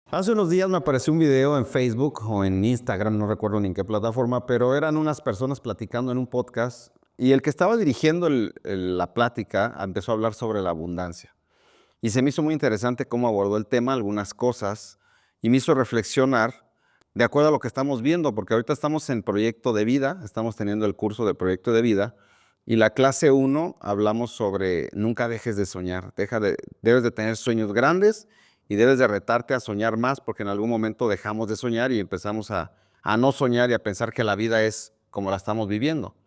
Hace unos días me apareció un video en Facebook o en Instagram, no recuerdo ni en qué plataforma, pero eran unas personas platicando en un podcast y el que estaba dirigiendo la plática empezó a hablar sobre la abundancia. Y se me hizo muy interesante cómo abordó el tema, algunas cosas, y me hizo reflexionar de acuerdo a lo que estamos viendo, porque ahorita estamos en proyecto de vida, estamos teniendo el curso de proyecto de vida, y la clase uno hablamos sobre nunca dejes de soñar, debes de tener sueños grandes y debes de retarte a soñar más, porque en algún momento dejamos de soñar y empezamos a no soñar y a pensar que la vida es como la estamos viviendo.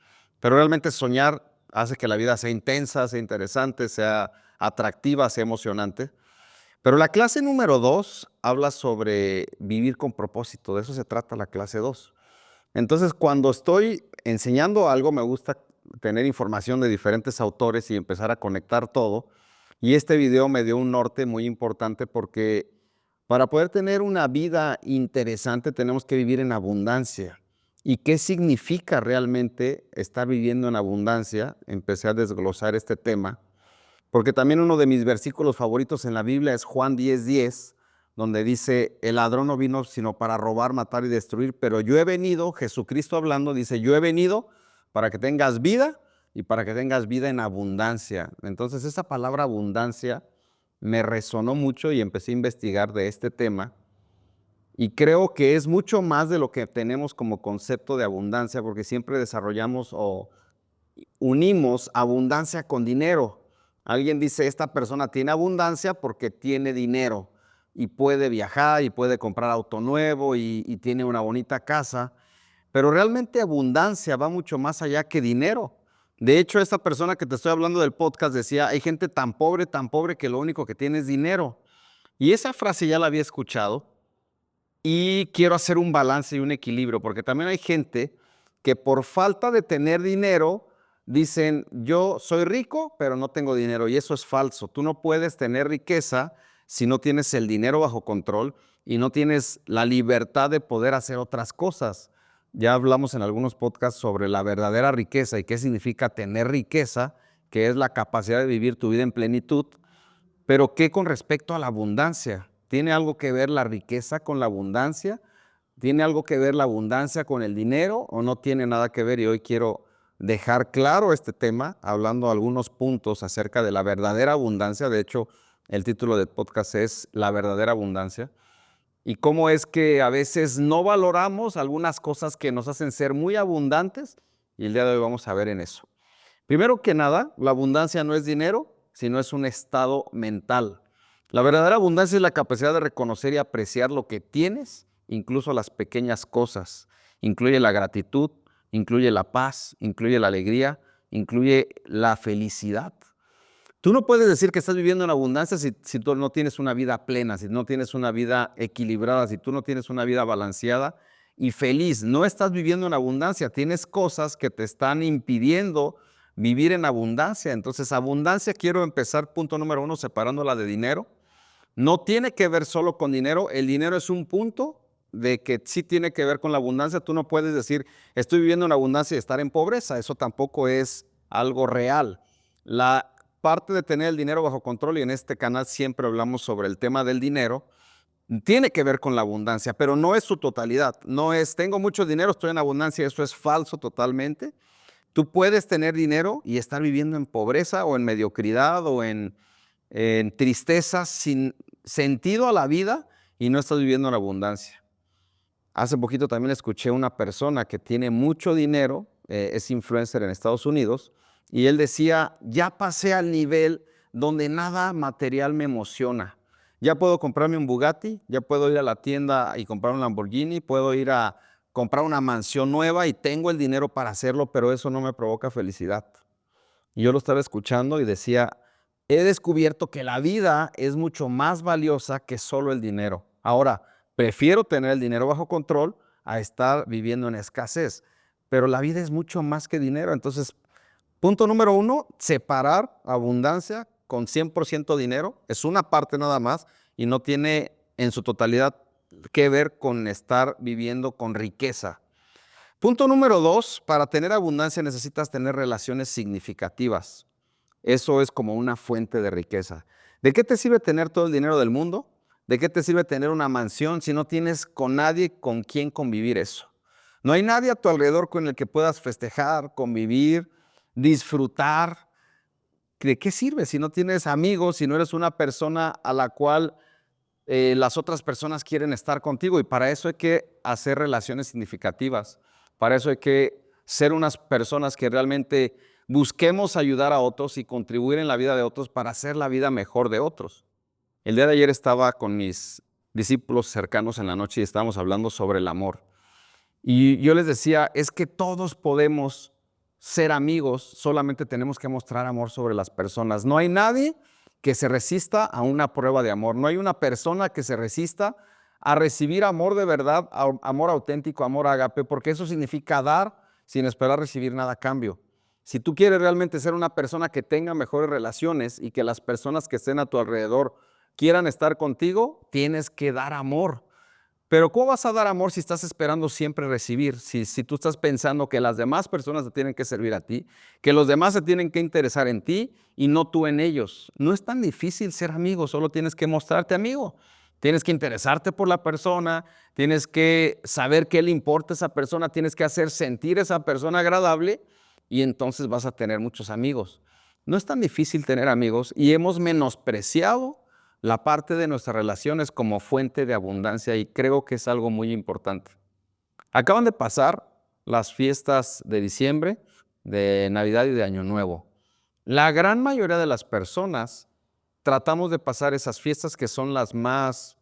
Pero realmente soñar hace que la vida sea intensa, sea interesante, sea atractiva, sea emocionante. Pero la clase número 2 habla sobre vivir con propósito, de eso se trata la clase 2. Entonces, cuando estoy enseñando algo, me gusta tener información de diferentes autores y empezar a conectar todo. Y este video me dio un norte muy importante porque para poder tener una vida interesante tenemos que vivir en abundancia. ¿Y qué significa realmente estar viviendo en abundancia? Empecé a desglosar este tema porque también uno de mis versículos favoritos en la Biblia es Juan 10:10, donde dice, el ladrón no vino sino para robar, matar y destruir, pero yo he venido, Jesucristo hablando, dice, yo he venido para que tengas vida y para que tengas vida en abundancia. Entonces esa palabra abundancia me resonó mucho y empecé a investigar de este tema. Y creo que es mucho más de lo que tenemos como concepto de abundancia, porque siempre desarrollamos o unimos abundancia con dinero. Alguien dice, esta persona tiene abundancia porque tiene dinero y puede viajar y puede comprar auto nuevo y tiene una bonita casa, pero realmente abundancia va mucho más allá que dinero. De hecho, esta persona que te estoy hablando del podcast decía, hay gente tan pobre que lo único que tiene es dinero. Y esa frase ya la había escuchado y quiero hacer un balance y un equilibrio, porque también hay gente que por falta de tener dinero dicen, yo soy rico, pero no tengo dinero, y eso es falso. Tú no puedes tener riqueza si no tienes el dinero bajo control y no tienes la libertad de poder hacer otras cosas. Ya hablamos en algunos podcasts sobre la verdadera riqueza y qué significa tener riqueza, que es la capacidad de vivir tu vida en plenitud. Pero ¿qué con respecto a la abundancia? ¿Tiene algo que ver la riqueza con la abundancia? ¿Tiene algo que ver la abundancia con el dinero o no tiene nada que ver? Y hoy quiero dejar claro este tema, hablando algunos puntos acerca de la verdadera abundancia. De hecho, el título del podcast es La verdadera abundancia. Y cómo es que a veces no valoramos algunas cosas que nos hacen ser muy abundantes. Y el día de hoy vamos a ver en eso. Primero que nada, la abundancia no es dinero, sino es un estado mental. La verdadera abundancia es la capacidad de reconocer y apreciar lo que tienes, incluso las pequeñas cosas. Incluye la gratitud, incluye la paz, incluye la alegría, incluye la felicidad. Tú no puedes decir que estás viviendo en abundancia si tú no tienes una vida plena, si no tienes una vida equilibrada, si tú no tienes una vida balanceada y feliz. No estás viviendo en abundancia, tienes cosas que te están impidiendo vivir en abundancia. Entonces, abundancia, quiero empezar, punto número uno, separándola de dinero. No tiene que ver solo con dinero, el dinero es un punto de que sí tiene que ver con la abundancia. Tú no puedes decir, estoy viviendo en abundancia y estar en pobreza, eso tampoco es algo real. La parte de tener el dinero bajo control, y en este canal siempre hablamos sobre el tema del dinero, tiene que ver con la abundancia, pero no es su totalidad. No es, tengo mucho dinero, estoy en abundancia, eso es falso totalmente. Tú puedes tener dinero y estar viviendo en pobreza o en mediocridad o en tristeza sin sentido a la vida y no estás viviendo en abundancia. Hace poquito también escuché a una persona que tiene mucho dinero, es influencer en Estados Unidos, y él decía, ya pasé al nivel donde nada material me emociona. Ya puedo comprarme un Bugatti, ya puedo ir a la tienda y comprar un Lamborghini, puedo ir a comprar una mansión nueva y tengo el dinero para hacerlo, pero eso no me provoca felicidad. Y yo lo estaba escuchando y decía, he descubierto que la vida es mucho más valiosa que solo el dinero. Ahora, prefiero tener el dinero bajo control a estar viviendo en escasez, pero la vida es mucho más que dinero. Entonces, punto número uno, separar abundancia con 100% dinero. Es una parte nada más y no tiene en su totalidad que ver con estar viviendo con riqueza. Punto número dos, para tener abundancia necesitas tener relaciones significativas. Eso es como una fuente de riqueza. ¿De qué te sirve tener todo el dinero del mundo? ¿De qué te sirve tener una mansión si no tienes con nadie con quien convivir eso? No hay nadie a tu alrededor con el que puedas festejar, convivir, disfrutar. ¿De qué sirve si no tienes amigos, si no eres una persona a la cual las otras personas quieren estar contigo? Y para eso hay que hacer relaciones significativas. Para eso hay que ser unas personas que realmente busquemos ayudar a otros y contribuir en la vida de otros para hacer la vida mejor de otros. El día de ayer estaba con mis discípulos cercanos en la noche y estábamos hablando sobre el amor. Y yo les decía, es que todos podemos ser amigos, solamente tenemos que mostrar amor sobre las personas. No hay nadie que se resista a una prueba de amor. No hay una persona que se resista a recibir amor de verdad, amor auténtico, amor ágape, porque eso significa dar sin esperar recibir nada a cambio. Si tú quieres realmente ser una persona que tenga mejores relaciones y que las personas que estén a tu alrededor quieran estar contigo, tienes que dar amor. Pero ¿cómo vas a dar amor si estás esperando siempre recibir? Si tú estás pensando que las demás personas te tienen que servir a ti, que los demás se tienen que interesar en ti y no tú en ellos. No es tan difícil ser amigo, solo tienes que mostrarte amigo. Tienes que interesarte por la persona, tienes que saber qué le importa a esa persona, tienes que hacer sentir a esa persona agradable y entonces vas a tener muchos amigos. No es tan difícil tener amigos y hemos menospreciado la parte de nuestras relaciones como fuente de abundancia y creo que es algo muy importante. Acaban de pasar las fiestas de diciembre, de Navidad y de Año Nuevo. La gran mayoría de las personas tratamos de pasar esas fiestas que son las más,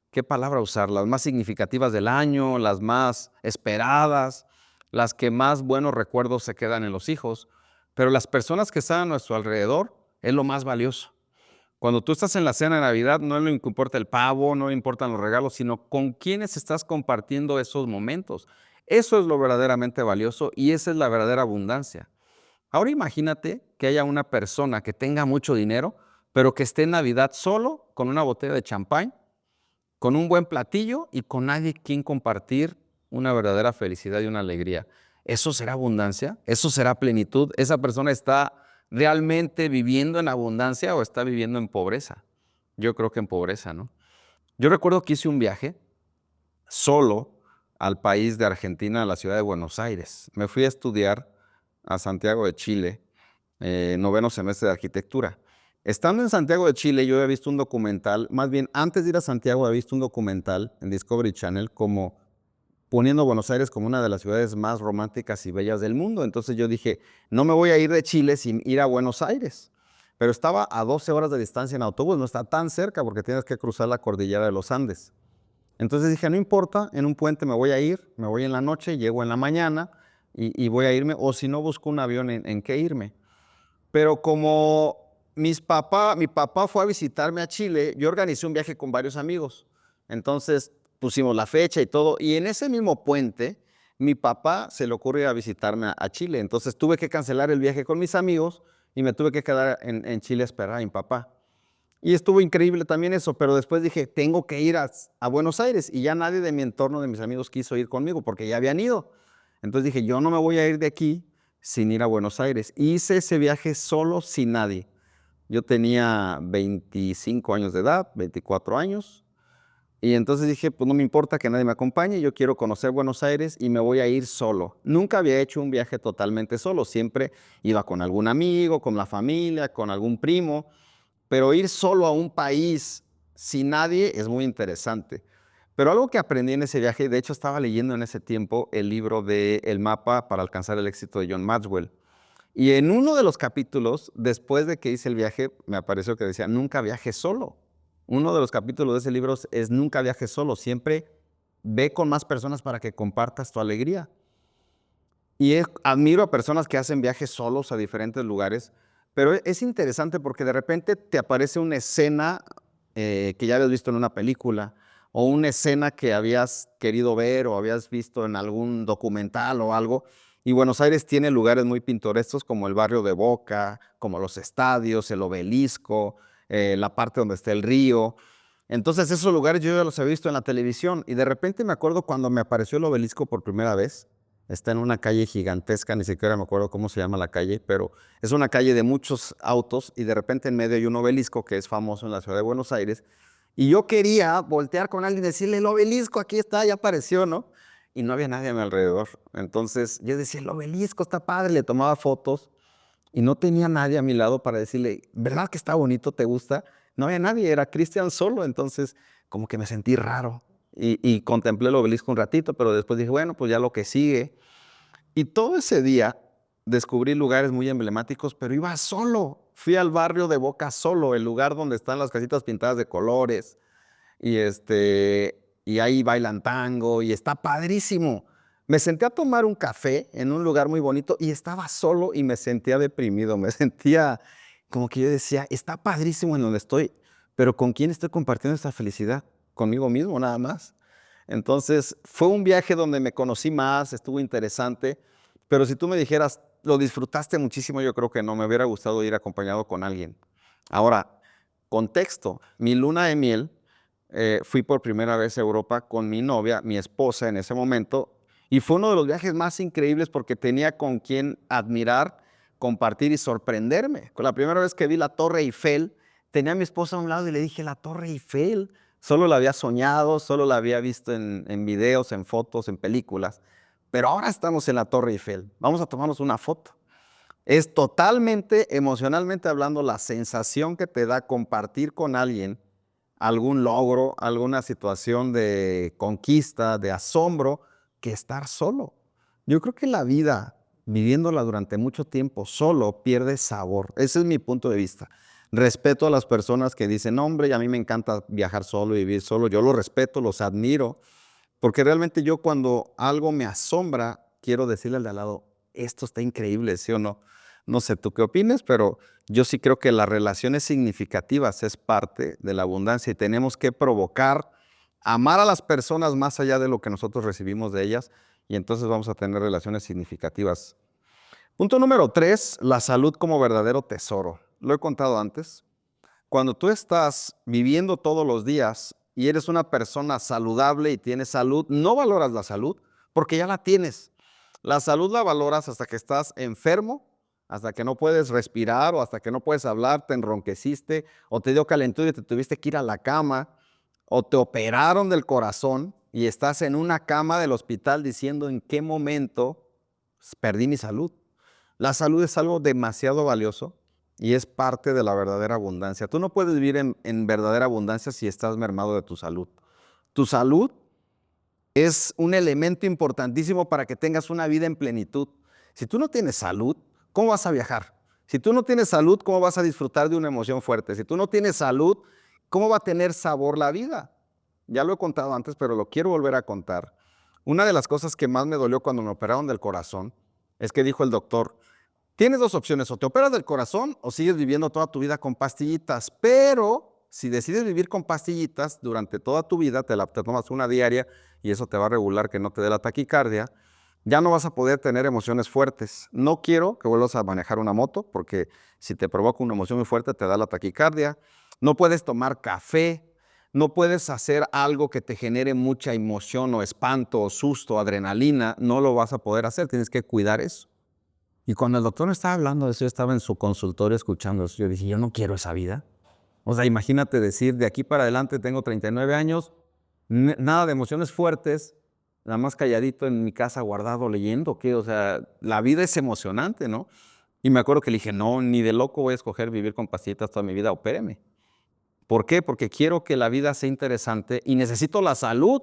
¿qué palabra usar? Las más significativas del año, las más esperadas, las que más buenos recuerdos se quedan en los hijos, pero las personas que están a nuestro alrededor es lo más valioso. Cuando tú estás en la cena de Navidad, no le importa el pavo, no le importan los regalos, sino con quiénes estás compartiendo esos momentos. Eso es lo verdaderamente valioso y esa es la verdadera abundancia. Ahora imagínate que haya una persona que tenga mucho dinero, pero que esté en Navidad solo, con una botella de champán, con un buen platillo y con nadie quien compartir una verdadera felicidad y una alegría. ¿Eso será abundancia? ¿Eso será plenitud? ¿Esa persona está realmente viviendo en abundancia o está viviendo en pobreza? Yo creo que en pobreza, ¿no? Yo recuerdo que hice un viaje solo al país de Argentina, a la ciudad de Buenos Aires. Me fui a estudiar a Santiago de Chile, noveno semestre de arquitectura. Estando en Santiago de Chile, yo había visto un documental, más bien antes de ir a Santiago, había visto un documental en Discovery Channel como poniendo a Buenos Aires como una de las ciudades más románticas y bellas del mundo. Entonces yo dije, no me voy a ir de Chile sin ir a Buenos Aires. Pero estaba a 12 horas de distancia en autobús, no está tan cerca porque tienes que cruzar la cordillera de los Andes. Entonces dije, no importa, en un puente me voy a ir, me voy en la noche, llego en la mañana y voy a irme, o si no busco un avión en qué irme. Pero como mi papá fue a visitarme a Chile, yo organicé un viaje con varios amigos. Entonces pusimos la fecha y todo. Y en ese mismo puente, mi papá se le ocurrió ir a visitarme a Chile. Entonces tuve que cancelar el viaje con mis amigos y me tuve que quedar en Chile a esperar a mi papá. Y estuvo increíble también eso, pero después dije, tengo que ir a Buenos Aires. Y ya nadie de mi entorno, de mis amigos, quiso ir conmigo porque ya habían ido. Entonces dije, yo no me voy a ir de aquí sin ir a Buenos Aires. Hice ese viaje solo, sin nadie. Yo tenía 25 años de edad, 24 años, y entonces dije, pues no me importa que nadie me acompañe, yo quiero conocer Buenos Aires y me voy a ir solo. Nunca había hecho un viaje totalmente solo, siempre iba con algún amigo, con la familia, con algún primo, pero ir solo a un país sin nadie es muy interesante. Pero algo que aprendí en ese viaje, de hecho estaba leyendo en ese tiempo el libro de El mapa para alcanzar el éxito de John Maxwell. Y en uno de los capítulos, después de que hice el viaje, me apareció que decía, nunca viajes solo. Uno de los capítulos de ese libro es nunca viajes solo, siempre ve con más personas para que compartas tu alegría. Y admiro a personas que hacen viajes solos a diferentes lugares, pero es interesante porque de repente te aparece una escena que ya habías visto en una película, o una escena que habías querido ver o habías visto en algún documental o algo. Y Buenos Aires tiene lugares muy pintorescos como el barrio de Boca, como los estadios, el Obelisco, la parte donde está el río. Entonces esos lugares yo ya los he visto en la televisión y de repente me acuerdo cuando me apareció el Obelisco por primera vez. Está en una calle gigantesca, ni siquiera me acuerdo cómo se llama la calle, pero es una calle de muchos autos y de repente en medio hay un obelisco que es famoso en la ciudad de Buenos Aires. Y yo quería voltear con alguien y decirle, el obelisco, aquí está, ya apareció, ¿no? Y no había nadie a mi alrededor. Entonces yo decía, el obelisco está padre, le tomaba fotos y no tenía nadie a mi lado para decirle, ¿verdad que está bonito, te gusta? No había nadie, era Cristian solo, entonces como que me sentí raro. Y contemplé el obelisco un ratito, pero después dije, bueno, pues ya lo que sigue. Y todo ese día descubrí lugares muy emblemáticos, pero iba solo. Fui al barrio de Boca solo, el lugar donde están las casitas pintadas de colores. Y ahí bailan tango y está padrísimo. Me senté a tomar un café en un lugar muy bonito y estaba solo y me sentía deprimido. Me sentía como que yo decía, está padrísimo en donde estoy, pero ¿con quién estoy compartiendo esta felicidad? Conmigo mismo, nada más. Entonces, fue un viaje donde me conocí más, estuvo interesante, pero si tú me dijeras, lo disfrutaste muchísimo, yo creo que no, me hubiera gustado ir acompañado con alguien. Ahora, contexto, mi luna de miel, fui por primera vez a Europa con mi novia, mi esposa en ese momento, y fue uno de los viajes más increíbles porque tenía con quien admirar, compartir y sorprenderme. Con la primera vez que vi la Torre Eiffel, tenía a mi esposa a un lado y le dije, la Torre Eiffel. Solo la había soñado, solo la había visto en videos, en fotos, en películas. Pero ahora estamos en la Torre Eiffel. Vamos a tomarnos una foto. Es totalmente, emocionalmente hablando, la sensación que te da compartir con alguien algún logro, alguna situación de conquista, de asombro, que estar solo. Yo creo que la vida, viviéndola durante mucho tiempo solo, pierde sabor. Ese es mi punto de vista. Respeto a las personas que dicen, hombre, a mí me encanta viajar solo y vivir solo. Yo los respeto, los admiro, porque realmente yo cuando algo me asombra, quiero decirle al de al lado, esto está increíble, ¿sí o no? No sé tú qué opines, pero yo sí creo que las relaciones significativas es parte de la abundancia y tenemos que provocar, amar a las personas más allá de lo que nosotros recibimos de ellas y entonces vamos a tener relaciones significativas. Punto número 3, la salud como verdadero tesoro. Lo he contado antes. Cuando tú estás viviendo todos los días y eres una persona saludable y tienes salud, no valoras la salud porque ya la tienes. La salud la valoras hasta que estás enfermo, hasta que no puedes respirar o hasta que no puedes hablar, te enronqueciste o te dio calentura y te tuviste que ir a la cama o te operaron del corazón y estás en una cama del hospital diciendo en qué momento perdí mi salud. La salud es algo demasiado valioso y es parte de la verdadera abundancia. Tú no puedes vivir en verdadera abundancia si estás mermado de tu salud. Tu salud es un elemento importantísimo para que tengas una vida en plenitud. Si tú no tienes salud, ¿cómo vas a viajar? Si tú no tienes salud, ¿cómo vas a disfrutar de una emoción fuerte? Si tú no tienes salud, ¿cómo va a tener sabor la vida? Ya lo he contado antes, pero lo quiero volver a contar. Una de las cosas que más me dolió cuando me operaron del corazón es que dijo el doctor, tienes dos opciones, o te operas del corazón o sigues viviendo toda tu vida con pastillitas, pero si decides vivir con pastillitas durante toda tu vida, te tomas una diaria y eso te va a regular que no te dé la taquicardia, ya no vas a poder tener emociones fuertes. No quiero que vuelvas a manejar una moto porque si te provoca una emoción muy fuerte te da la taquicardia. No puedes tomar café, no puedes hacer algo que te genere mucha emoción o espanto o susto, adrenalina, no lo vas a poder hacer, tienes que cuidar eso. Y cuando el doctor me estaba hablando de eso, yo estaba en su consultorio escuchando eso. Yo dije, yo no quiero esa vida. O sea, imagínate decir, de aquí para adelante tengo 39 años, nada de emociones fuertes, nada más calladito en mi casa guardado leyendo, ¿qué? O sea, la vida es emocionante, ¿no? Y me acuerdo que le dije, no, ni de loco voy a escoger vivir con pastillitas toda mi vida, opéreme. ¿Por qué? Porque quiero que la vida sea interesante y necesito la salud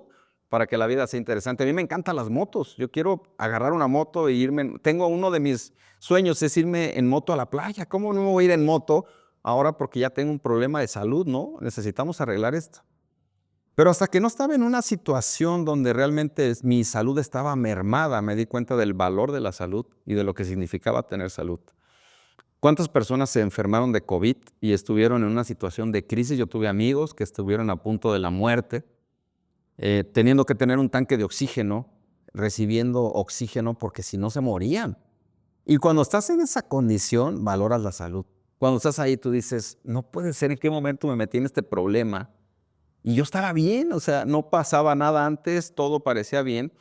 para que la vida sea interesante. A mí me encantan las motos. Yo quiero agarrar una moto e irme. Tengo uno de mis sueños es irme en moto a la playa. ¿Cómo no me voy a ir en moto ahora porque ya tengo un problema de salud, no? Necesitamos arreglar esto. Pero hasta que no estaba en una situación donde realmente mi salud estaba mermada, me di cuenta del valor de la salud y de lo que significaba tener salud. ¿Cuántas personas se enfermaron de COVID y estuvieron en una situación de crisis? Yo tuve amigos que estuvieron a punto de la muerte, teniendo que tener un tanque de oxígeno, recibiendo oxígeno porque si no se morían. Y cuando estás en esa condición, valoras la salud. Cuando estás ahí, tú dices, no puede ser en qué momento me metí en este problema. Y yo estaba bien, o sea, no pasaba nada antes, todo parecía bien,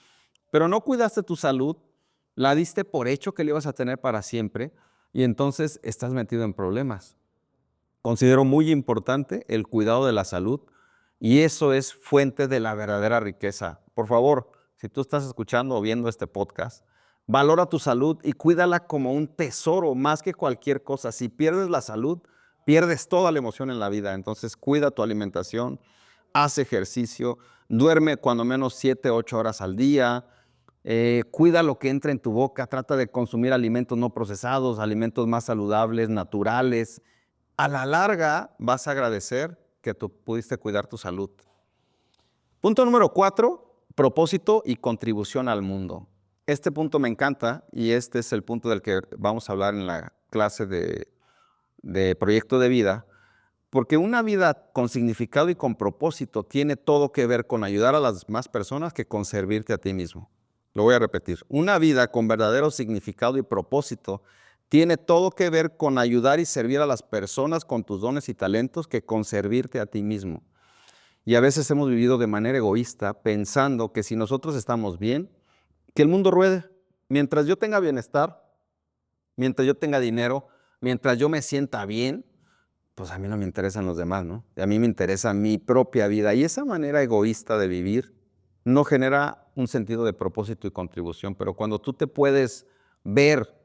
pero no cuidaste tu salud, la diste por hecho que la ibas a tener para siempre y entonces estás metido en problemas. Considero muy importante el cuidado de la salud Y eso es fuente de la verdadera riqueza. Por favor, si tú estás escuchando o viendo este podcast, valora tu salud y cuídala como un tesoro más que cualquier cosa. Si pierdes la salud, pierdes toda la emoción en la vida. Entonces, cuida tu alimentación, haz ejercicio, duerme cuando menos 7, 8 horas al día, cuida lo que entra en tu boca, trata de consumir alimentos no procesados, alimentos más saludables, naturales. A la larga vas a agradecer que tú pudiste cuidar tu salud. Punto número 4, propósito y contribución al mundo. Este punto me encanta y este es el punto del que vamos a hablar en la clase de proyecto de vida, porque una vida con significado y con propósito tiene todo que ver con ayudar a las demás personas que con servirte a ti mismo. Lo voy a repetir. Una vida con verdadero significado y propósito tiene todo que ver con ayudar y servir a las personas con tus dones y talentos que con servirte a ti mismo. Y a veces hemos vivido de manera egoísta pensando que si nosotros estamos bien, que el mundo ruede. Mientras yo tenga bienestar, mientras yo tenga dinero, mientras yo me sienta bien, pues a mí no me interesan los demás, ¿no? A mí me interesa mi propia vida. Y esa manera egoísta de vivir no genera un sentido de propósito y contribución. Pero cuando tú te puedes ver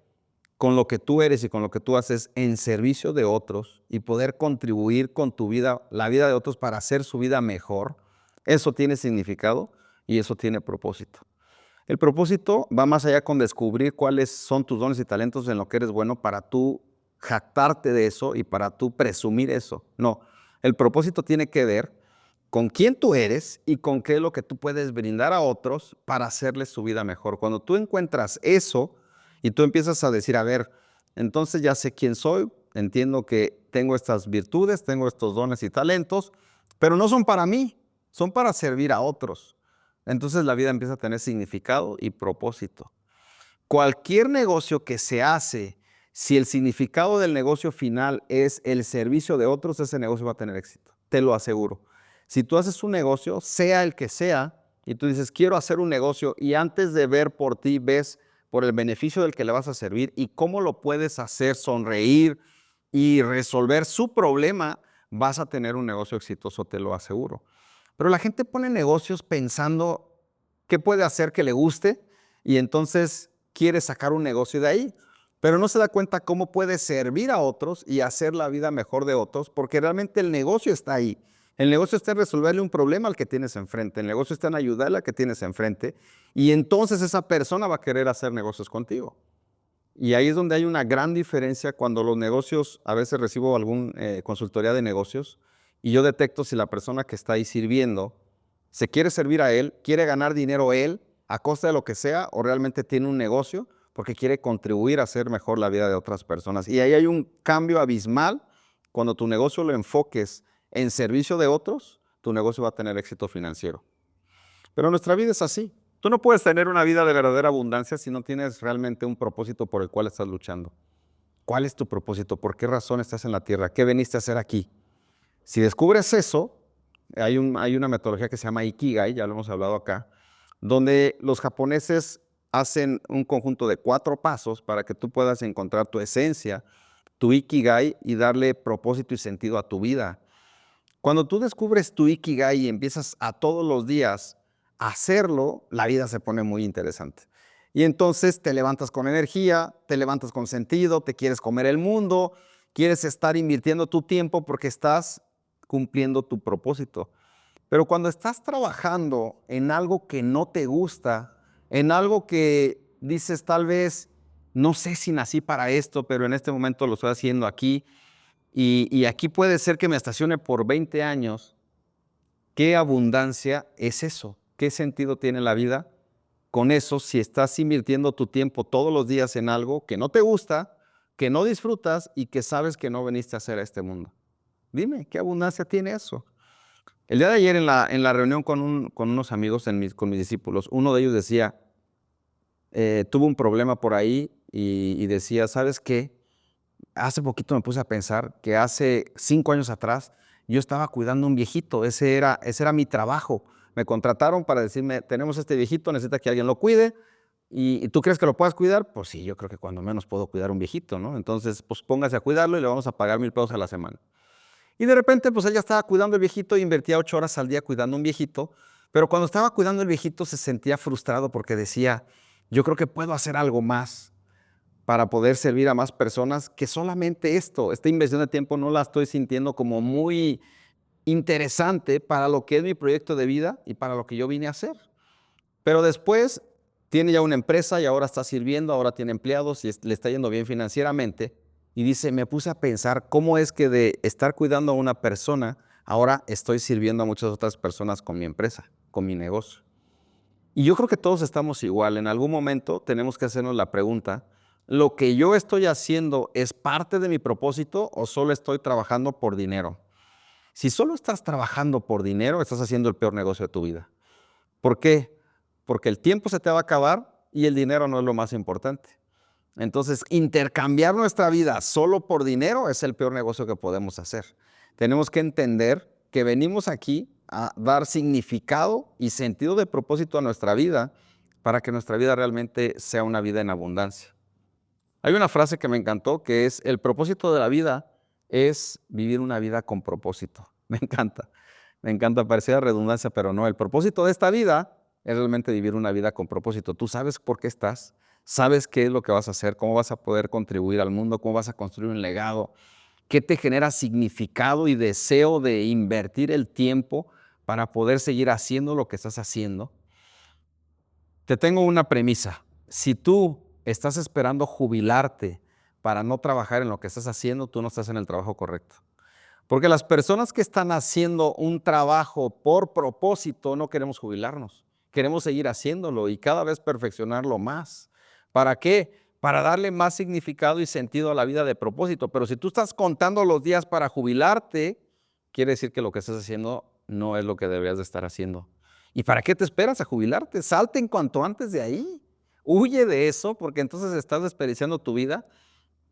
con lo que tú eres y con lo que tú haces en servicio de otros y poder contribuir con tu vida, la vida de otros para hacer su vida mejor, eso tiene significado y eso tiene propósito. El propósito va más allá con descubrir cuáles son tus dones y talentos en lo que eres bueno para tú jactarte de eso y para tú presumir eso. No, el propósito tiene que ver con quién tú eres y con qué es lo que tú puedes brindar a otros para hacerles su vida mejor. Cuando tú encuentras eso y tú empiezas a decir, a ver, entonces ya sé quién soy, entiendo que tengo estas virtudes, tengo estos dones y talentos, pero no son para mí, son para servir a otros. Entonces la vida empieza a tener significado y propósito. Cualquier negocio que se hace, si el significado del negocio final es el servicio de otros, ese negocio va a tener éxito, te lo aseguro. Si tú haces un negocio, sea el que sea, y tú dices, quiero hacer un negocio, y antes de ver por ti, ves por el beneficio del que le vas a servir y cómo lo puedes hacer sonreír y resolver su problema, vas a tener un negocio exitoso, te lo aseguro. Pero la gente pone negocios pensando qué puede hacer que le guste y entonces quiere sacar un negocio de ahí, pero no se da cuenta cómo puede servir a otros y hacer la vida mejor de otros, porque realmente el negocio está ahí. El negocio está en resolverle un problema al que tienes enfrente, el negocio está en ayudarle al que tienes enfrente y entonces esa persona va a querer hacer negocios contigo. Y ahí es donde hay una gran diferencia cuando los negocios, a veces recibo algún consultoría de negocios y yo detecto si la persona que está ahí sirviendo se quiere servir a él, quiere ganar dinero él a costa de lo que sea o realmente tiene un negocio porque quiere contribuir a hacer mejor la vida de otras personas. Y ahí hay un cambio abismal. Cuando tu negocio lo enfoques en servicio de otros, tu negocio va a tener éxito financiero. Pero nuestra vida es así. Tú no puedes tener una vida de verdadera abundancia si no tienes realmente un propósito por el cual estás luchando. ¿Cuál es tu propósito? ¿Por qué razón estás en la tierra? ¿Qué veniste a hacer aquí? Si descubres eso, hay una metodología que se llama Ikigai, ya lo hemos hablado acá, donde los japoneses hacen un conjunto de 4 pasos para que tú puedas encontrar tu esencia, tu Ikigai y darle propósito y sentido a tu vida. Cuando tú descubres tu Ikigai y empiezas a todos los días a hacerlo, la vida se pone muy interesante. Y entonces te levantas con energía, te levantas con sentido, te quieres comer el mundo, quieres estar invirtiendo tu tiempo porque estás cumpliendo tu propósito. Pero cuando estás trabajando en algo que no te gusta, en algo que dices tal vez, no sé si nací para esto, pero en este momento lo estoy haciendo aquí, y aquí puede ser que me estacione por 20 años. ¿Qué abundancia es eso? ¿Qué sentido tiene la vida con eso si estás invirtiendo tu tiempo todos los días en algo que no te gusta, que no disfrutas y que sabes que no viniste a hacer a este mundo? Dime, ¿qué abundancia tiene eso? El día de ayer en la reunión con unos amigos, con mis discípulos, uno de ellos decía, tuvo un problema por ahí y decía, ¿sabes qué? Hace poquito me puse a pensar que hace 5 años atrás yo estaba cuidando a un viejito, ese era mi trabajo. Me contrataron para decirme, tenemos este viejito, necesita que alguien lo cuide. ¿Y tú crees que lo puedas cuidar? Pues sí, yo creo que cuando menos puedo cuidar a un viejito, ¿no? Entonces, pues póngase a cuidarlo y le vamos a pagar $1,000 a la semana. Y de repente, pues ella estaba cuidando al viejito, invertía 8 horas al día cuidando a un viejito, pero cuando estaba cuidando al viejito se sentía frustrado porque decía, yo creo que puedo hacer algo más para poder servir a más personas que solamente esto. Esta inversión de tiempo no la estoy sintiendo como muy interesante para lo que es mi proyecto de vida y para lo que yo vine a hacer. Pero después tiene ya una empresa y ahora está sirviendo, ahora tiene empleados y le está yendo bien financieramente. Y dice, me puse a pensar cómo es que de estar cuidando a una persona, ahora estoy sirviendo a muchas otras personas con mi empresa, con mi negocio. Y yo creo que todos estamos igual. En algún momento tenemos que hacernos la pregunta, ¿lo que yo estoy haciendo es parte de mi propósito o solo estoy trabajando por dinero? Si solo estás trabajando por dinero, estás haciendo el peor negocio de tu vida. ¿Por qué? Porque el tiempo se te va a acabar y el dinero no es lo más importante. Entonces, intercambiar nuestra vida solo por dinero es el peor negocio que podemos hacer. Tenemos que entender que venimos aquí a dar significado y sentido de propósito a nuestra vida para que nuestra vida realmente sea una vida en abundancia. Hay una frase que me encantó que es, el propósito de la vida es vivir una vida con propósito. Me encanta, parecía redundancia, pero no, el propósito de esta vida es realmente vivir una vida con propósito. Tú sabes por qué estás, sabes qué es lo que vas a hacer, cómo vas a poder contribuir al mundo, cómo vas a construir un legado, qué te genera significado y deseo de invertir el tiempo para poder seguir haciendo lo que estás haciendo. Te tengo una premisa. Si tú estás esperando jubilarte para no trabajar en lo que estás haciendo, tú no estás en el trabajo correcto. Porque las personas que están haciendo un trabajo por propósito no queremos jubilarnos. Queremos seguir haciéndolo y cada vez perfeccionarlo más. ¿Para qué? Para darle más significado y sentido a la vida de propósito. Pero si tú estás contando los días para jubilarte, quiere decir que lo que estás haciendo no es lo que deberías de estar haciendo. ¿Y para qué te esperas a jubilarte? Salte en cuanto antes de ahí. Huye de eso porque entonces estás desperdiciando tu vida.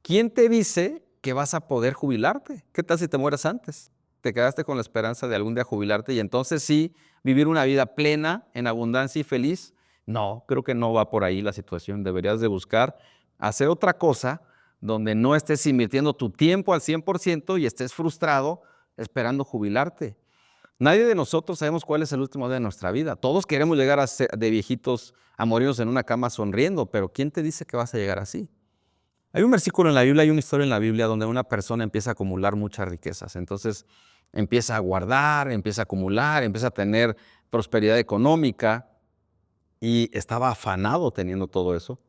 ¿Quién te dice que vas a poder jubilarte? ¿Qué tal si te mueres antes? Te quedaste con la esperanza de algún día jubilarte y entonces sí vivir una vida plena, en abundancia y feliz. No, creo que no va por ahí la situación. Deberías de buscar hacer otra cosa donde no estés invirtiendo tu tiempo al 100% y estés frustrado esperando jubilarte. Nadie de nosotros sabemos cuál es el último día de nuestra vida. Todos queremos llegar de viejitos a morirnos en una cama sonriendo, pero ¿quién te dice que vas a llegar así? Hay un versículo en la Biblia, hay una historia en la Biblia donde una persona empieza a acumular muchas riquezas. Entonces empieza a guardar, empieza a acumular, empieza a tener prosperidad económica y estaba afanado teniendo todo eso.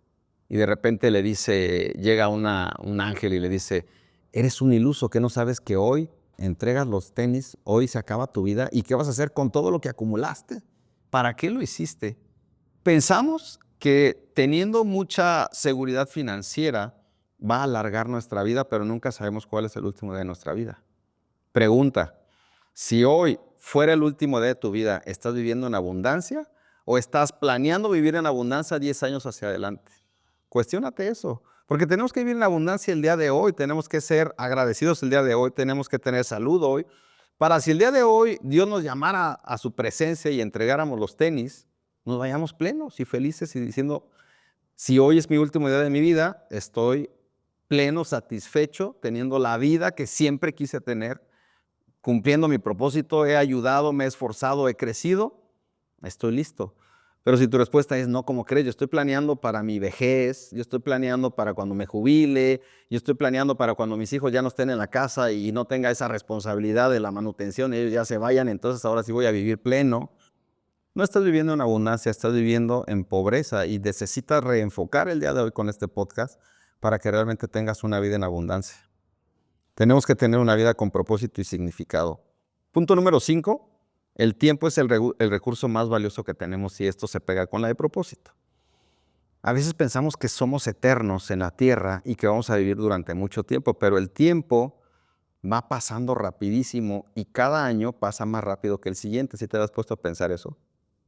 Y de repente le dice, llega un ángel y le dice, eres un iluso, ¿que no sabes que hoy entregas los tenis, hoy se acaba tu vida? ¿Y qué vas a hacer con todo lo que acumulaste? ¿Para qué lo hiciste? Pensamos que teniendo mucha seguridad financiera va a alargar nuestra vida, pero nunca sabemos cuál es el último día de nuestra vida. Pregunta, si hoy fuera el último día de tu vida, ¿estás viviendo en abundancia o estás planeando vivir en abundancia 10 años hacia adelante? Cuestiónate eso, porque tenemos que vivir en abundancia el día de hoy, tenemos que ser agradecidos el día de hoy, tenemos que tener salud hoy, para si el día de hoy Dios nos llamara a su presencia y entregáramos los tenis, nos vayamos plenos y felices y diciendo, si hoy es mi último día de mi vida, estoy pleno, satisfecho, teniendo la vida que siempre quise tener, cumpliendo mi propósito, he ayudado, me he esforzado, he crecido, estoy listo. Pero si tu respuesta es no, ¿cómo crees? Yo estoy planeando para mi vejez, yo estoy planeando para cuando me jubile, yo estoy planeando para cuando mis hijos ya no estén en la casa y no tenga esa responsabilidad de la manutención, ellos ya se vayan, entonces ahora sí voy a vivir pleno. No estás viviendo en abundancia, estás viviendo en pobreza y necesitas reenfocar el día de hoy con este podcast para que realmente tengas una vida en abundancia. Tenemos que tener una vida con propósito y significado. Punto número 5, el tiempo es el recurso más valioso que tenemos y esto se pega con la de propósito. A veces pensamos que somos eternos en la tierra y que vamos a vivir durante mucho tiempo, pero el tiempo va pasando rapidísimo y cada año pasa más rápido que el siguiente. ¿Sí te has puesto a pensar eso?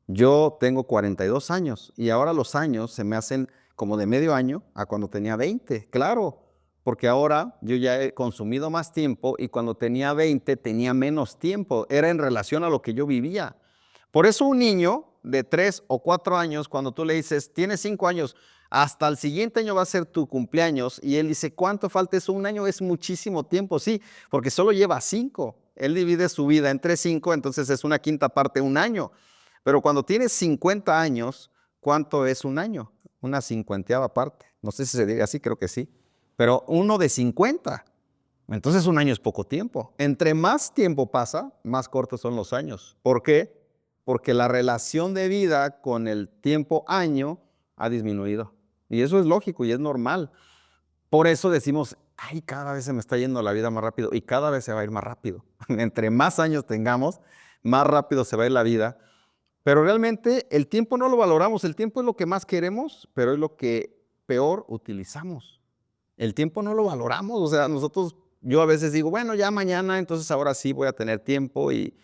Yo tengo 42 años y ahora los años se me hacen como de medio año a cuando tenía 20. Claro, porque ahora yo ya he consumido más tiempo y cuando tenía 20 tenía menos tiempo. Era en relación a lo que yo vivía. Por eso un niño de 3 o 4 años, cuando tú le dices, tienes 5 años, Hasta el siguiente año va a ser tu cumpleaños y él dice, ¿cuánto falta eso? Un año es muchísimo tiempo, sí, porque solo lleva 5. Él divide su vida entre 5, entonces es una quinta parte, un año. Pero cuando tienes 50 años, ¿cuánto es un año? Una cincuenteava parte. No sé si se diga así, creo que sí. Pero uno de 50. Entonces un año es poco tiempo. Entre más tiempo pasa, más cortos son los años. ¿Por qué? Porque la relación de vida con el tiempo año ha disminuido. Y eso es lógico y es normal. Por eso decimos, ay, cada vez se me está yendo la vida más rápido y cada vez se va a ir más rápido. Entre más años tengamos, más rápido se va a ir la vida. Pero realmente el tiempo no lo valoramos. El tiempo es lo que más queremos, pero es lo que peor utilizamos. El tiempo no lo valoramos. O sea, yo a veces digo, bueno, ya mañana, entonces ahora sí voy a tener tiempo y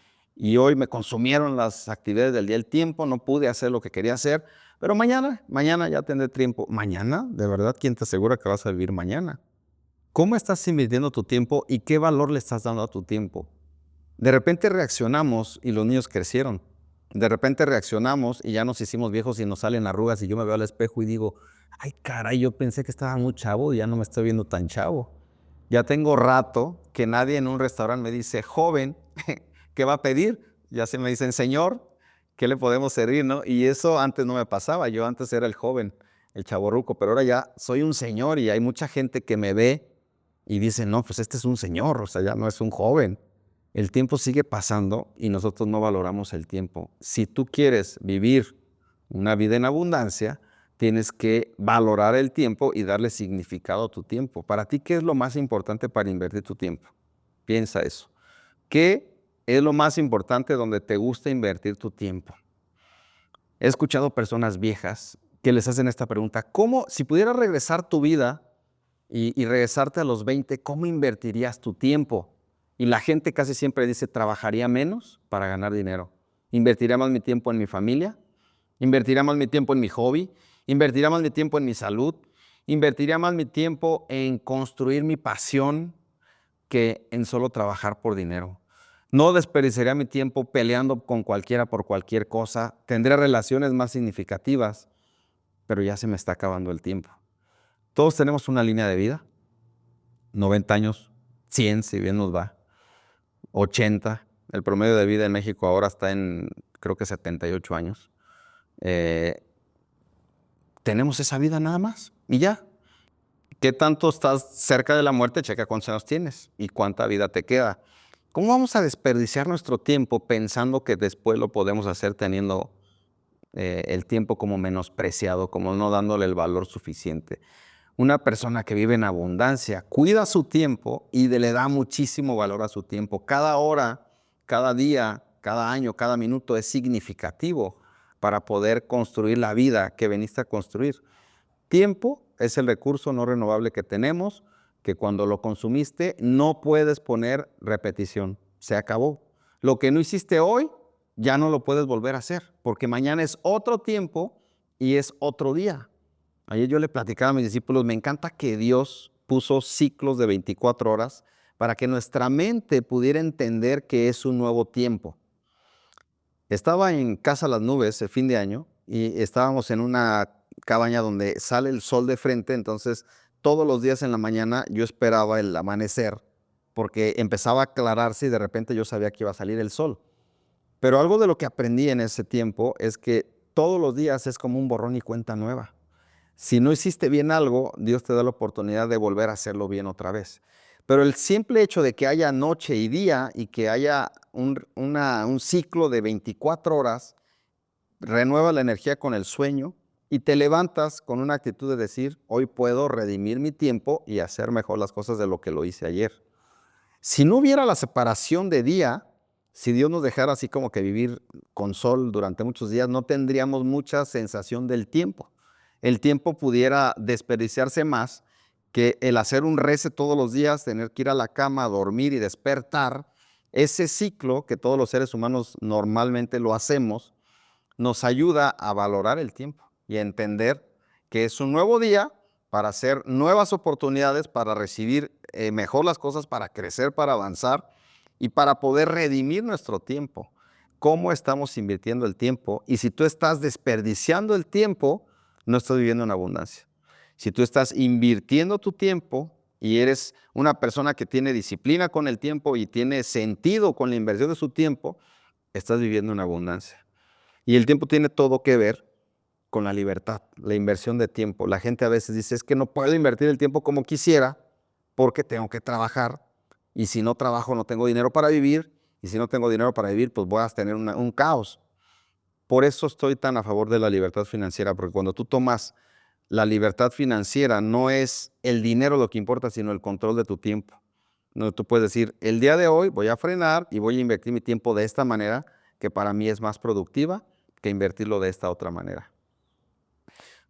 hoy me consumieron las actividades del día del tiempo, no pude hacer lo que quería hacer, pero mañana ya tendré tiempo. ¿Mañana? ¿De verdad quién te asegura que vas a vivir mañana? ¿Cómo estás invirtiendo tu tiempo y qué valor le estás dando a tu tiempo? De repente reaccionamos y los niños crecieron. De repente reaccionamos y ya nos hicimos viejos y nos salen arrugas y yo me veo al espejo y digo, ay caray, yo pensé que estaba muy chavo y ya no me estoy viendo tan chavo. Ya tengo rato que nadie en un restaurante me dice, joven, ¿qué va a pedir? Ya se me dicen, señor, ¿qué le podemos servir? ¿No? Y eso antes no me pasaba. Yo antes era el joven, el chavorruco, pero ahora ya soy un señor y hay mucha gente que me ve y dice, no, pues este es un señor, o sea, ya no es un joven. El tiempo sigue pasando y nosotros no valoramos el tiempo. Si tú quieres vivir una vida en abundancia, tienes que valorar el tiempo y darle significado a tu tiempo. Para ti, ¿qué es lo más importante para invertir tu tiempo? Piensa eso. ¿Qué es lo más importante donde te gusta invertir tu tiempo? He escuchado personas viejas que les hacen esta pregunta, ¿cómo, si pudieras regresar tu vida y regresarte a los 20, ¿cómo invertirías tu tiempo? Y la gente casi siempre dice, trabajaría menos para ganar dinero. Invertiría más mi tiempo en mi familia, invertiría más mi tiempo en mi hobby, invertiría más mi tiempo en mi salud, invertiría más mi tiempo en construir mi pasión que en solo trabajar por dinero. No desperdiciaría mi tiempo peleando con cualquiera por cualquier cosa. Tendría relaciones más significativas, pero ya se me está acabando el tiempo. Todos tenemos una línea de vida, 90 años, 100 si bien nos va, 80. El promedio de vida en México ahora está en, creo que 78 años. Eh, tenemos esa vida nada más y ya. ¿Qué tanto estás cerca de la muerte? Checa cuántos años tienes y cuánta vida te queda. ¿Cómo vamos a desperdiciar nuestro tiempo pensando que después lo podemos hacer teniendo el tiempo como menospreciado, como no dándole el valor suficiente? Una persona que vive en abundancia cuida su tiempo y le da muchísimo valor a su tiempo. Cada hora, cada día, cada año, cada minuto es significativo para poder construir la vida que veniste a construir. Tiempo es el recurso no renovable que tenemos, que cuando lo consumiste no puedes poner repetición. Se acabó. Lo que no hiciste hoy, ya no lo puedes volver a hacer, porque mañana es otro tiempo y es otro día. Ayer yo le platicaba a mis discípulos, me encanta que Dios puso ciclos de 24 horas para que nuestra mente pudiera entender que es un nuevo tiempo. Estaba en Casa Las Nubes el fin de año y estábamos en una cabaña donde sale el sol de frente, entonces todos los días en la mañana yo esperaba el amanecer porque empezaba a aclararse y de repente yo sabía que iba a salir el sol. Pero algo de lo que aprendí en ese tiempo es que todos los días es como un borrón y cuenta nueva. Si no hiciste bien algo, Dios te da la oportunidad de volver a hacerlo bien otra vez. Pero el simple hecho de que haya noche y día y que haya un ciclo de 24 horas, renueva la energía con el sueño y te levantas con una actitud de decir, hoy puedo redimir mi tiempo y hacer mejor las cosas de lo que lo hice ayer. Si no hubiera la separación de día, si Dios nos dejara así como que vivir con sol durante muchos días, no tendríamos mucha sensación del tiempo. El tiempo pudiera desperdiciarse más que el hacer un reset todos los días, tener que ir a la cama, dormir y despertar. Ese ciclo que todos los seres humanos normalmente lo hacemos, nos ayuda a valorar el tiempo y a entender que es un nuevo día para hacer nuevas oportunidades, para recibir mejor las cosas, para crecer, para avanzar y para poder redimir nuestro tiempo. ¿Cómo estamos invirtiendo el tiempo? Y si tú estás desperdiciando el tiempo, no estás viviendo en abundancia. Si tú estás invirtiendo tu tiempo y eres una persona que tiene disciplina con el tiempo y tiene sentido con la inversión de su tiempo, estás viviendo en abundancia. Y el tiempo tiene todo que ver con la libertad, la inversión de tiempo. La gente a veces dice, es que no puedo invertir el tiempo como quisiera porque tengo que trabajar y si no trabajo no tengo dinero para vivir y si no tengo dinero para vivir pues voy a tener un caos. Por eso estoy tan a favor de la libertad financiera, porque cuando tú tomas la libertad financiera no es el dinero lo que importa, sino el control de tu tiempo. No, tú puedes decir, el día de hoy voy a frenar y voy a invertir mi tiempo de esta manera, que para mí es más productiva que invertirlo de esta otra manera.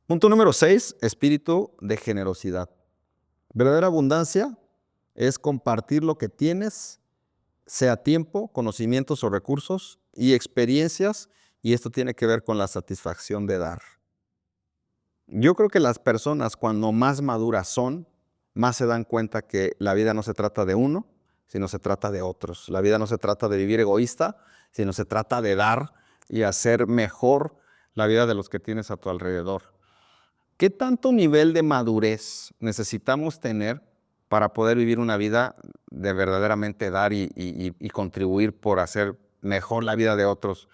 Punto número 6, espíritu de generosidad. Verdadera abundancia es compartir lo que tienes, sea tiempo, conocimientos o recursos y experiencias, y esto tiene que ver con la satisfacción de dar. Yo creo que las personas cuando más maduras son, más se dan cuenta que la vida no se trata de uno, sino se trata de otros. La vida no se trata de vivir egoísta, sino se trata de dar y hacer mejor la vida de los que tienes a tu alrededor. ¿Qué tanto nivel de madurez necesitamos tener para poder vivir una vida de verdaderamente dar y contribuir por hacer mejor la vida de otros?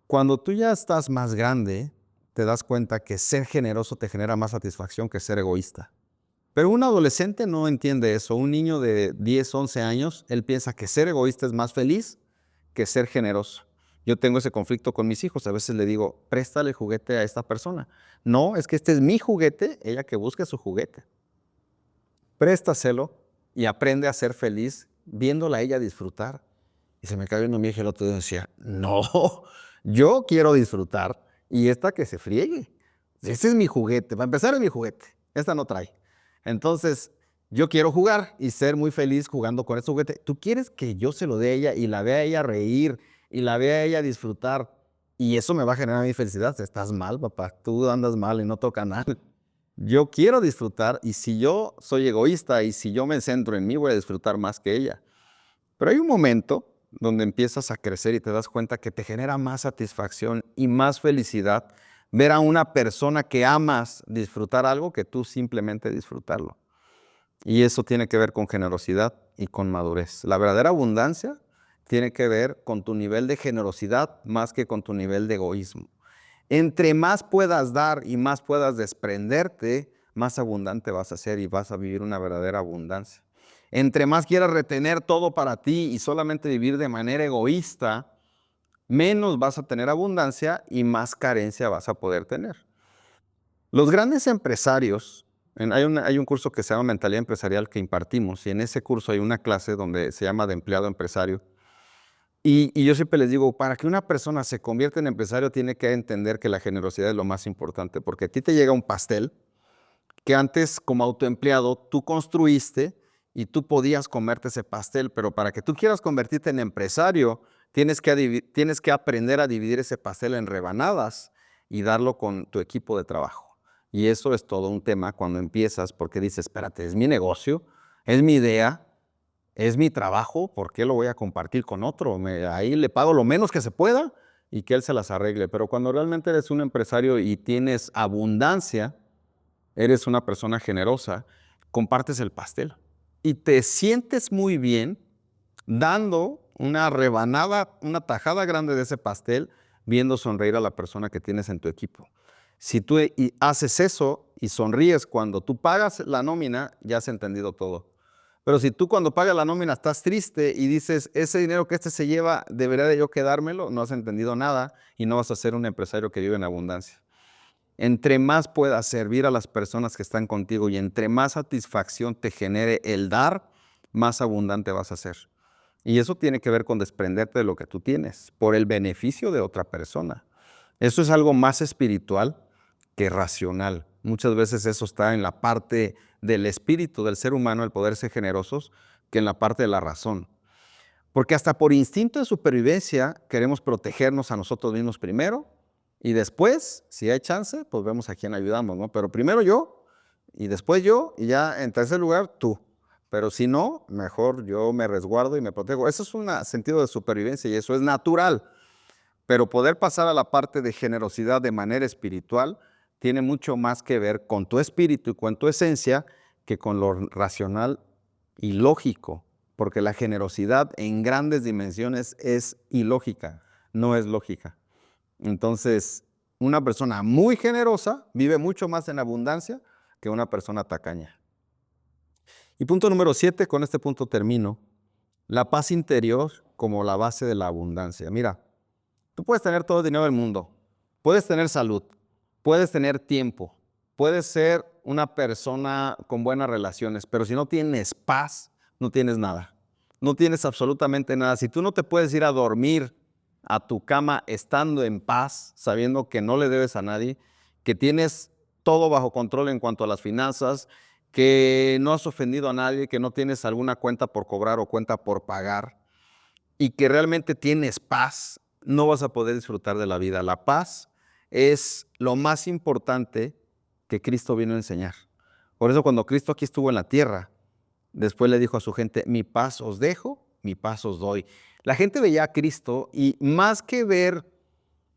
Cuando tú ya estás más grande, te das cuenta que ser generoso te genera más satisfacción que ser egoísta. Pero un adolescente no entiende eso. Un niño de 10, 11 años, él piensa que ser egoísta es más feliz que ser generoso. Yo tengo ese conflicto con mis hijos. A veces le digo, préstale el juguete a esta persona. No, es que este es mi juguete, ella que busque su juguete. Préstaselo y aprende a ser feliz viéndola a ella disfrutar. Y se me cayó viendo mi hija el otro día y decía, no, yo quiero disfrutar y esta que se friegue. Ese es mi juguete, para empezar es mi juguete, esta no trae. Entonces, yo quiero jugar y ser muy feliz jugando con ese juguete. Tú quieres que yo se lo dé a ella y la vea a ella reír y la vea a ella disfrutar y eso me va a generar mi felicidad. Estás mal, papá, tú andas mal y no toca nada. Yo quiero disfrutar y si yo soy egoísta y si yo me centro en mí, voy a disfrutar más que ella. Pero hay un momento donde empiezas a crecer y te das cuenta que te genera más satisfacción y más felicidad ver a una persona que amas disfrutar algo que tú simplemente disfrutarlo. Y eso tiene que ver con generosidad y con madurez. La verdadera abundancia tiene que ver con tu nivel de generosidad más que con tu nivel de egoísmo. Entre más puedas dar y más puedas desprenderte, más abundante vas a ser y vas a vivir una verdadera abundancia. Entre más quieras retener todo para ti y solamente vivir de manera egoísta, menos vas a tener abundancia y más carencia vas a poder tener. Los grandes empresarios, hay un curso que se llama Mentalidad Empresarial que impartimos y en ese curso hay una clase donde se llama de empleado a empresario. Y yo siempre les digo, para que una persona se convierta en empresario tiene que entender que la generosidad es lo más importante, porque a ti te llega un pastel que antes como autoempleado tú construiste y tú podías comerte ese pastel, pero para que tú quieras convertirte en empresario, tienes que aprender a dividir ese pastel en rebanadas y darlo con tu equipo de trabajo. Y eso es todo un tema cuando empiezas, porque dices, espérate, es mi negocio, es mi idea, es mi trabajo, ¿por qué lo voy a compartir con otro? Ahí le pago lo menos que se pueda y que él se las arregle. Pero cuando realmente eres un empresario y tienes abundancia, eres una persona generosa, compartes el pastel y te sientes muy bien dando una rebanada, una tajada grande de ese pastel, viendo sonreír a la persona que tienes en tu equipo. Si tú haces eso y sonríes cuando tú pagas la nómina, ya has entendido todo. Pero si tú cuando pagas la nómina estás triste y dices, ese dinero que este se lleva, ¿debería de yo quedármelo? No has entendido nada y no vas a ser un empresario que vive en abundancia. Entre más puedas servir a las personas que están contigo y entre más satisfacción te genere el dar, más abundante vas a ser. Y eso tiene que ver con desprenderte de lo que tú tienes por el beneficio de otra persona. Eso es algo más espiritual que racional. Muchas veces eso está en la parte del espíritu del ser humano, el poder ser generosos, que en la parte de la razón. Porque hasta por instinto de supervivencia queremos protegernos a nosotros mismos primero y después, si hay chance, pues vemos a quién ayudamos, ¿no? Pero primero yo y después yo y ya en tercer lugar tú. Pero si no, mejor yo me resguardo y me protejo. Eso es un sentido de supervivencia y eso es natural. Pero poder pasar a la parte de generosidad de manera espiritual tiene mucho más que ver con tu espíritu y con tu esencia que con lo racional y lógico, porque la generosidad en grandes dimensiones es ilógica, no es lógica. Entonces, una persona muy generosa vive mucho más en abundancia que una persona tacaña. Y punto número 7, con este punto termino, la paz interior como la base de la abundancia. Mira, tú puedes tener todo el dinero del mundo, puedes tener salud, puedes tener tiempo, puedes ser una persona con buenas relaciones, pero si no tienes paz, no tienes nada. No tienes absolutamente nada. Si tú no te puedes ir a dormir a tu cama estando en paz, sabiendo que no le debes a nadie, que tienes todo bajo control en cuanto a las finanzas, que no has ofendido a nadie, que no tienes alguna cuenta por cobrar o cuenta por pagar, y que realmente tienes paz, no vas a poder disfrutar de la vida. La paz es lo más importante que Cristo vino a enseñar. Por eso cuando Cristo aquí estuvo en la tierra, después le dijo a su gente, mi paz os dejo, mi paz os doy. La gente veía a Cristo y más que ver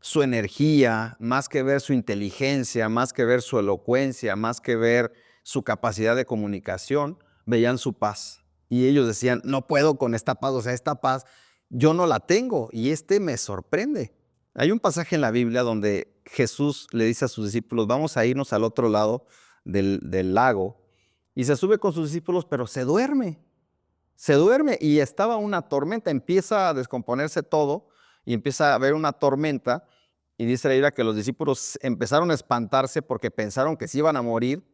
su energía, más que ver su inteligencia, más que ver su elocuencia, más que ver su capacidad de comunicación, veían su paz. Y ellos decían, no puedo con esta paz, o sea, esta paz yo no la tengo y me sorprende. Hay un pasaje en la Biblia donde Jesús le dice a sus discípulos, vamos a irnos al otro lado del lago, y se sube con sus discípulos, pero se duerme y estaba una tormenta, empieza a descomponerse todo y empieza a haber una tormenta. Y dice la Biblia que los discípulos empezaron a espantarse porque pensaron que se iban a morir,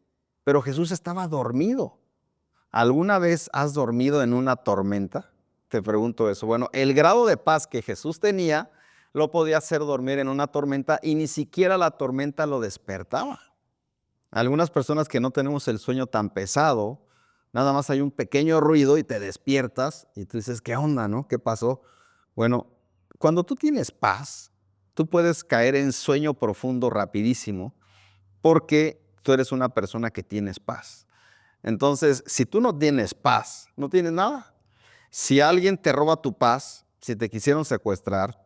pero Jesús estaba dormido. ¿Alguna vez has dormido en una tormenta? Te pregunto eso. Bueno, el grado de paz que Jesús tenía lo podía hacer dormir en una tormenta y ni siquiera la tormenta lo despertaba. Algunas personas que no tenemos el sueño tan pesado, nada más hay un pequeño ruido y te despiertas y tú dices, ¿qué onda, no? ¿Qué pasó? Bueno, cuando tú tienes paz, tú puedes caer en sueño profundo rapidísimo porque tú eres una persona que tienes paz. Entonces, si tú no tienes paz, no tienes nada. Si alguien te roba tu paz, si te quisieron secuestrar,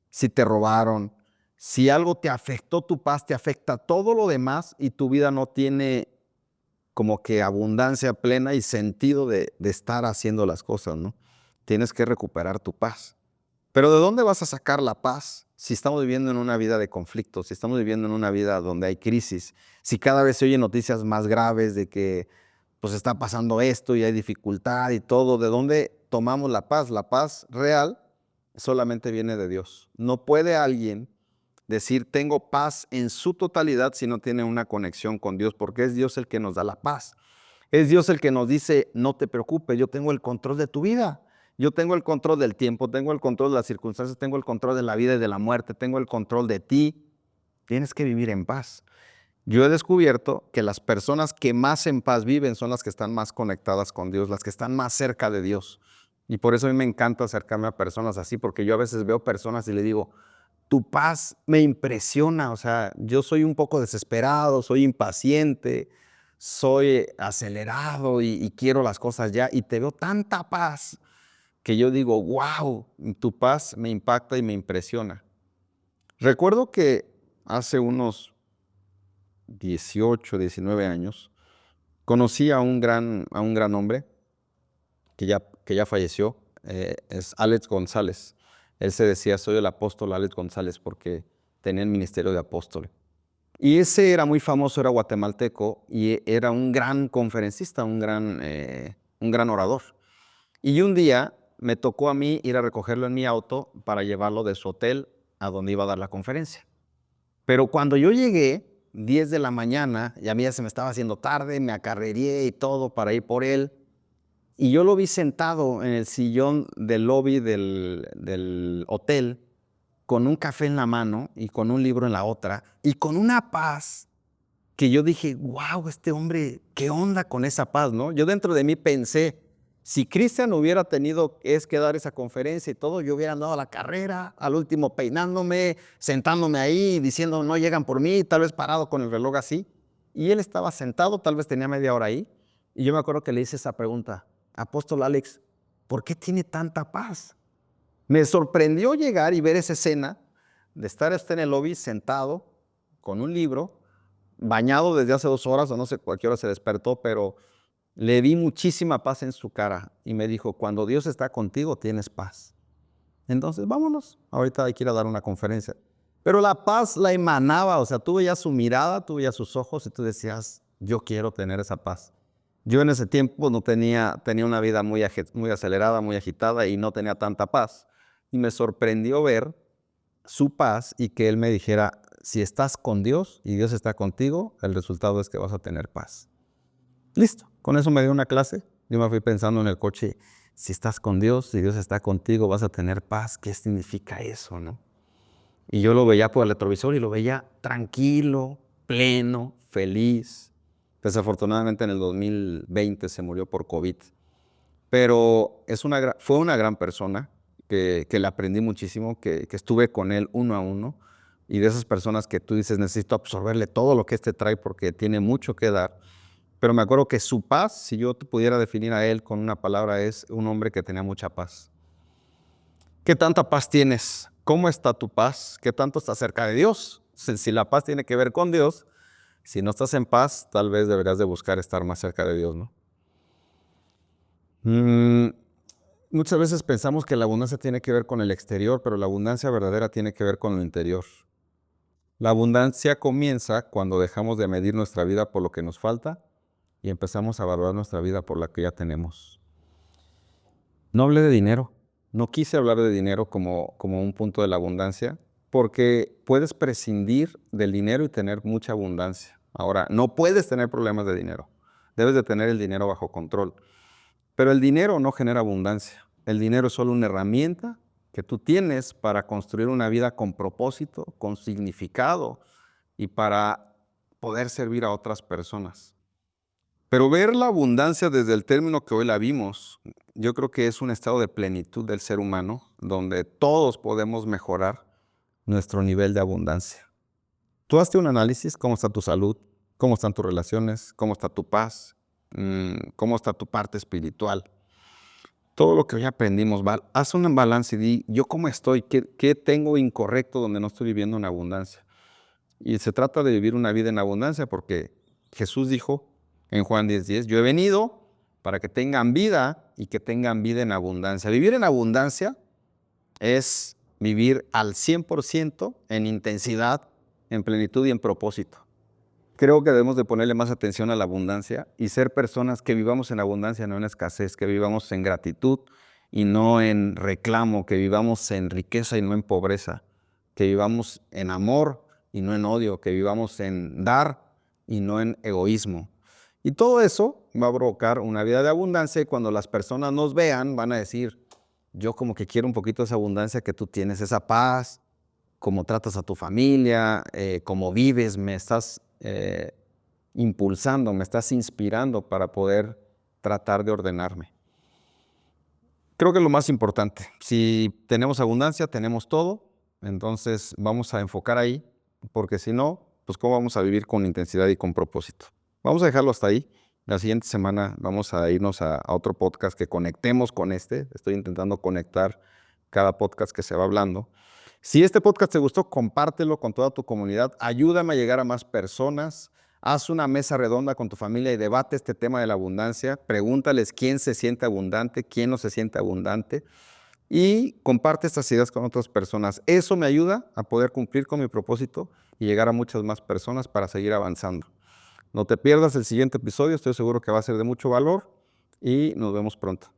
si te robaron, si algo te afectó tu paz, te afecta todo lo demás y tu vida no tiene como que abundancia plena y sentido de estar haciendo las cosas, ¿no? Tienes que recuperar tu paz. Pero ¿de dónde vas a sacar la paz si estamos viviendo en una vida de conflictos, si estamos viviendo en una vida donde hay crisis, si cada vez se oyen noticias más graves de que pues está pasando esto y hay dificultad y todo? ¿De dónde tomamos la paz? La paz real solamente viene de Dios. No puede alguien decir tengo paz en su totalidad si no tiene una conexión con Dios, porque es Dios el que nos da la paz. Es Dios el que nos dice, no te preocupes, yo tengo el control de tu vida. Yo tengo el control del tiempo, tengo el control de las circunstancias, tengo el control de la vida y de la muerte, tengo el control de ti. Tienes que vivir en paz. Yo he descubierto que las personas que más en paz viven son las que están más conectadas con Dios, las que están más cerca de Dios. Y por eso a mí me encanta acercarme a personas así, porque yo a veces veo personas y le digo, tu paz me impresiona, o sea, yo soy un poco desesperado, soy impaciente, soy acelerado y quiero las cosas ya, y te veo tanta paz que yo digo, wow, tu paz me impacta y me impresiona. Recuerdo que hace unos 18, 19 años, conocí a un gran hombre que ya falleció, es Alex González. Él se decía, soy el apóstol Alex González, porque tenía el ministerio de apóstol. Y ese era muy famoso, era guatemalteco y era un gran conferencista, un gran orador. Y un día me tocó a mí ir a recogerlo en mi auto para llevarlo de su hotel a donde iba a dar la conferencia. Pero cuando yo llegué, 10 de la mañana, y a mí ya se me estaba haciendo tarde, me acarrerié y todo para ir por él. Y yo lo vi sentado en el sillón del lobby del hotel, con un café en la mano y con un libro en la otra, y con una paz que yo dije, wow, este hombre, ¿qué onda con esa paz, no? Yo dentro de mí pensé, si Cristian hubiera tenido que dar esa conferencia y todo, yo hubiera andado a la carrera, al último peinándome, sentándome ahí, diciendo, no llegan por mí, tal vez parado con el reloj así. Y él estaba sentado, tal vez tenía media hora ahí, y yo me acuerdo que le hice esa pregunta, Apóstol Alex, ¿por qué tiene tanta paz? Me sorprendió llegar y ver esa escena de estar en el lobby sentado con un libro, bañado desde hace 2 horas, o no sé a qué hora se despertó, pero le vi muchísima paz en su cara y me dijo, cuando Dios está contigo, tienes paz. Entonces, vámonos, ahorita hay que ir a dar una conferencia. Pero la paz la emanaba, o sea, tú veías su mirada, tú veías sus ojos y tú decías, yo quiero tener esa paz. Yo en ese tiempo no tenía una vida muy acelerada, muy agitada y no tenía tanta paz. Y me sorprendió ver su paz y que él me dijera, si estás con Dios y Dios está contigo, el resultado es que vas a tener paz. Listo, con eso me dio una clase. Yo me fui pensando en el coche, si estás con Dios y Dios está contigo, vas a tener paz. ¿Qué significa eso, no? Y yo lo veía por el retrovisor y lo veía tranquilo, pleno, feliz. Desafortunadamente en el 2020 se murió por COVID. Pero fue una gran persona que le aprendí muchísimo, que estuve con él uno a uno. Y de esas personas que tú dices, necesito absorberle todo lo que este trae porque tiene mucho que dar. Pero me acuerdo que su paz, si yo pudiera definir a él con una palabra, es un hombre que tenía mucha paz. ¿Qué tanta paz tienes? ¿Cómo está tu paz? ¿Qué tanto estás cerca de Dios? Si la paz tiene que ver con Dios, si no estás en paz, tal vez deberías de buscar estar más cerca de Dios, ¿no? Muchas veces pensamos que la abundancia tiene que ver con el exterior, pero la abundancia verdadera tiene que ver con lo interior. La abundancia comienza cuando dejamos de medir nuestra vida por lo que nos falta y empezamos a valorar nuestra vida por la que ya tenemos. No hablé de dinero. No quise hablar de dinero como un punto de la abundancia, porque puedes prescindir del dinero y tener mucha abundancia. Ahora, no puedes tener problemas de dinero. Debes de tener el dinero bajo control. Pero el dinero no genera abundancia. El dinero es solo una herramienta que tú tienes para construir una vida con propósito, con significado y para poder servir a otras personas. Pero ver la abundancia desde el término que hoy la vimos, yo creo que es un estado de plenitud del ser humano, donde todos podemos mejorar nuestro nivel de abundancia. Tú hazte un análisis, cómo está tu salud, cómo están tus relaciones, cómo está tu paz, cómo está tu parte espiritual. Todo lo que hoy aprendimos, haz un balance y di, ¿yo cómo estoy? ¿Qué tengo incorrecto donde no estoy viviendo en abundancia? Y se trata de vivir una vida en abundancia porque Jesús dijo en Juan 10:10, yo he venido para que tengan vida y que tengan vida en abundancia. Vivir en abundancia es vivir al 100% en intensidad, en plenitud y en propósito. Creo que debemos de ponerle más atención a la abundancia y ser personas que vivamos en abundancia, no en escasez, que vivamos en gratitud y no en reclamo, que vivamos en riqueza y no en pobreza, que vivamos en amor y no en odio, que vivamos en dar y no en egoísmo. Y todo eso va a provocar una vida de abundancia y cuando las personas nos vean van a decir, yo como que quiero un poquito esa abundancia que tú tienes, esa paz, cómo tratas a tu familia, cómo vives, me estás impulsando, me estás inspirando para poder tratar de ordenarme. Creo que es lo más importante. Si tenemos abundancia, tenemos todo, entonces vamos a enfocar ahí, porque si no, pues cómo vamos a vivir con intensidad y con propósito. Vamos a dejarlo hasta ahí. La siguiente semana vamos a irnos a otro podcast que conectemos con este. Estoy intentando conectar cada podcast que se va hablando. Si este podcast te gustó, compártelo con toda tu comunidad. Ayúdame a llegar a más personas. Haz una mesa redonda con tu familia y debate este tema de la abundancia. Pregúntales quién se siente abundante, quién no se siente abundante y comparte estas ideas con otras personas. Eso me ayuda a poder cumplir con mi propósito y llegar a muchas más personas para seguir avanzando. No te pierdas el siguiente episodio, estoy seguro que va a ser de mucho valor y nos vemos pronto.